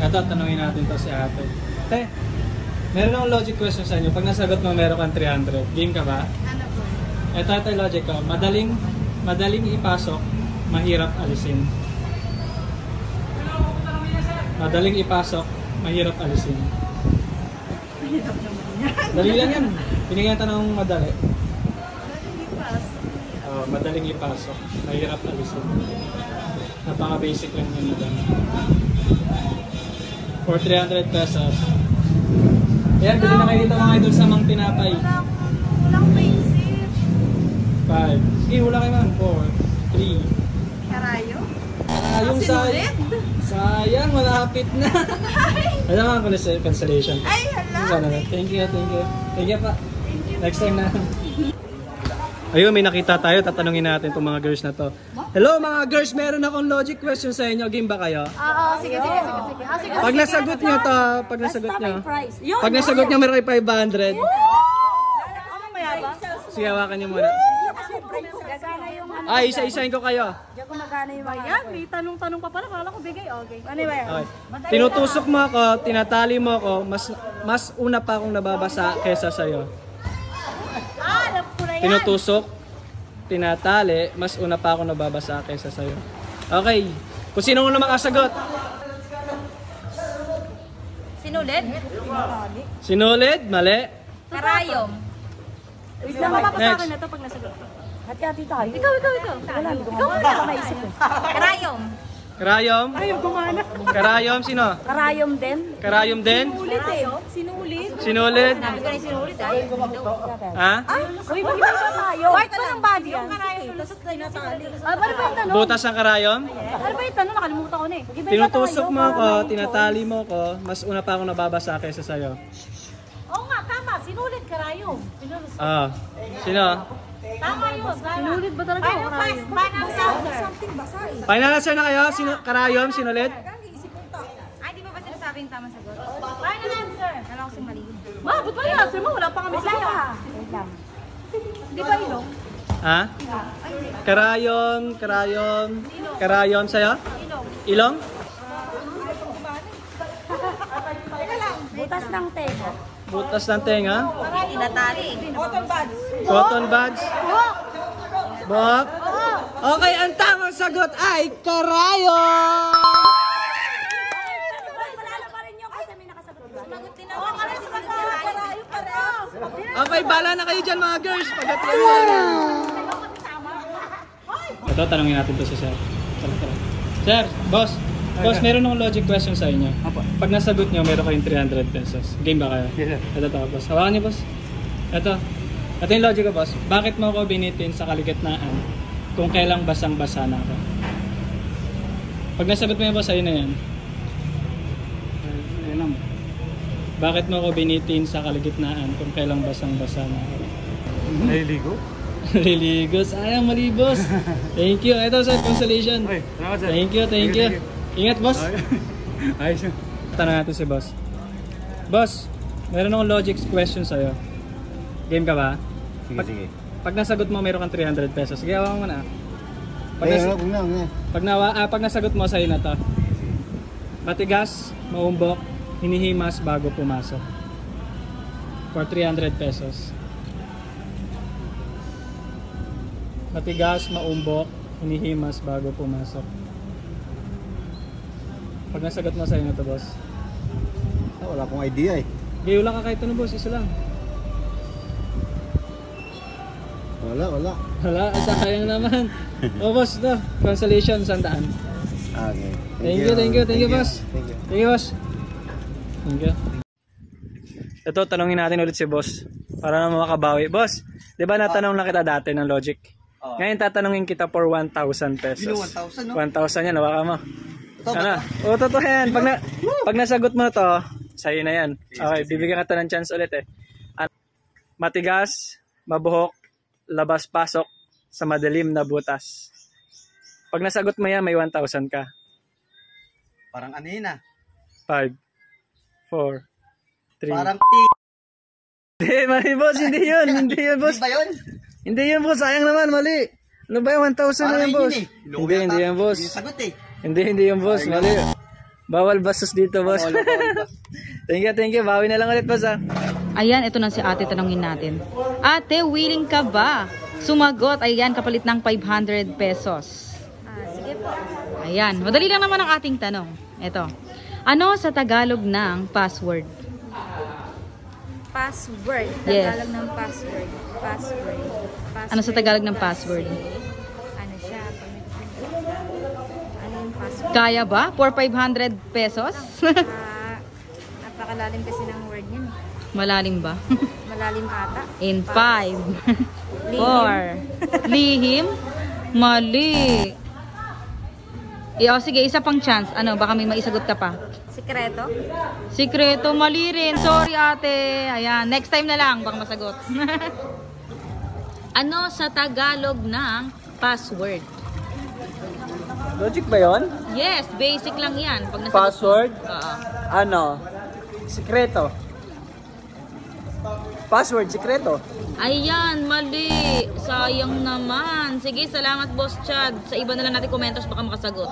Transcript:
Ito, tanungin natin to si ate. Te, meron akong logic question sa inyo. Pag nasagot mo, meron kang 300. Game ka ba? Ano po? Ito logic ko. Madaling ipasok, mahirap alisin. Madaling ipasok, mahirap alisin. Mahirap naman yan. Dali lang yan. Pinigyan tanong madali. Madaling ipasok. Madaling ipasok, mahirap alisin. Napaka-basic lang yun, madam. For 300 pesos. Yan, bili na kayo dito mga idol sa Mang Tinapay. Walang basic. 5. Sige, hula kayo man. 4, 3. Karayo? Yung sayang, malapit na. Alam mo ang cancellation. Ay, hala. Thank you. Thank you pa. Next time na. Ayun, may nakita tayo. Tatanungin natin itong mga girls na to. Hello mga girls, meron akong logic question sa inyo. Game ba kayo? Oo, sige. Pag nasagot nyo to, pag nasagot nyo, meron kayo 500. Ano mayabang? Sige, hawakan nyo muna. Isa-isahin ko kayo. Diyan ko magana yung mga yan. May tanong-tanong pa pala. Kala ko bigay. Okay. Ano ba yan? Okay. Tinutusok mo ako, tinatali mo ako, mas una pa akong nababasa kesa sa'yo. Alam ko na yan. Tinutusok, tinatali, mas una pa akong nababasa kesa sa'yo. Okay. Kung sino na makasagot? Sinulid? Sinulid? Mali. Karayom. Wait lang, mapapasa na to pag nasagot ko. Hati-hati tayo. Ikaw. Ikaw wala ka maisip eh. Karayom. Karayom? Ayun, gumana. Karayom, sino? Karayom din. Karayom din? Sinulid eh. Sinulid. Sinulid? Sabi ko na yung sinulid ah. Ha? Uy, mag-iba tayo. Part pa ng body. Yung karayom. Lusot na tinatali. Ano ba yung tanong? Butas ng karayom? Ano ba yung tanong? Nakalimutan ko na eh. Tinutusok mo ako, tinatali mo ako, mas una pa akong nababasa kaysa sa'yo. Oo nga, tama. Sinulid karayom. Sino? Tama yun. Sinulid ba talaga yung karayom? Final something basa eh. Final answer na kayo? Karayom, sinulid? Ay, di ba ba sinasabing tamang sagot? Final answer. Alam ko sing mali. Ma, ba't ba yung answer mo? Wala pa kami sa'yo. Di ba ilong? Ha? Karayom sa'yo? Ilong? Butas ng tenga. Butas ng tenga? Tinatali. Cotton buds. Cotton buds? Buhok? Okay, ang tamang sagot ay karayom! Malala pa rin yung kasi may nakasagot ba? Sumagot din ako. Kasi sumagot karayom pareho. Okay, bala na kayo dyan mga girls. Pagkatiyan mo na. Ito, tanongin natin to si Sir. Sir, boss, meron akong logic question sa inyo. Pag nasagot nyo, meron kayong 300 pesos. Game ba kayo? Yes, sir. Ito to, boss. Hawakan niyo, boss. Ito yung logic ko, boss. Bakit mo ako binitin sa kaligitnaan kung kailang basang-basa na ako? Pag nasagot mo yun, boss, ayun na yan. Bakit mo ako binitin sa kaligitnaan kung kailang basang-basa na ako? Naliligo? Naliligo. Sayang, mali, boss. Thank you. Ito, sir, consolation. Okay, salamat, sir. Thank you. Ingat, boss. Ayos yun. Tanong natin si boss. Boss, meron akong logic question sa'yo. Game ka ba? Sige. Pag nasagot mo, meron kang 300 pesos. Sige, hawakan mo na. Pag nasagot mo, sa'yo na to. Matigas, maumbok, hinihimas bago pumasok. For 300 pesos. Matigas, maumbok, hinihimas bago pumasok. Pag nasagot mo, sa'yo na to, boss. Wala akong idea eh. Gayo lang ka kahit ano, boss. Isa lang. Wala. Wala, sayang naman. Boss, ito. Consolation, 100. Okay. Thank you, boss. Thank you. Thank you, boss. Thank you. Ito, tanongin natin ulit si boss. Para naman makabawi. Boss, di ba natanong na kita dati ng logic? Ngayon tatanungin kita for 1,000 pesos. 1,000, no? 1,000 yan, hawakan mo. Ano? O, totoo yan. Pag nasagot mo to, sa'yo na yan. Okay, bibigyan ka ng chance ulit eh. Matigas, mabuhok, labas-pasok sa madilim na butas. Pag nasagot mo yan, may 1,000 ka. Parang ano yun ah? 5, 4, 3. Parang Hindi, mali boss. Hindi yun, boss. Hindi ba yun? Hindi yun, boss. Sayang naman, mali. Ano ba yung 1,000 na yan, boss? Hindi yan, boss. Yung sagot eh. Hindi yung boss. Mali. Bawal bastos dito, boss. Thank you. Bawi na lang ulit, boss, ha. Ayan, ito na si ate, tanongin natin. Ate, willing ka ba? Sumagot, ayan, kapalit ng 500 pesos. Sige po. Ayan, madali lang naman ang ating tanong. Ito, ano sa Tagalog ng password? Password. Yes. Tagalog ng password. Password. Ano sa Tagalog ng password? Ano siya? Ano yung password? Kaya ba? For 500 pesos? Napakalalim kasi ng word yun. Malalim ba? Malalim ata. In 5, 4, lihim, mali. Sige, isa pang chance. Ano, baka may maisagot ka pa. Sikreto? Sikreto, mali rin. Sorry, ate. Ayan, next time na lang, baka masagot. Ano sa Tagalog ng password? Logic ba yon? Yes, basic lang yan. Pag nasagot Password? mo. Oo. Ano? Sikreto. Password, sikreto. Ayan, mali. Sayang naman. Sige, salamat, Boss Chad. Sa iba na lang natin komentos, baka makasagot.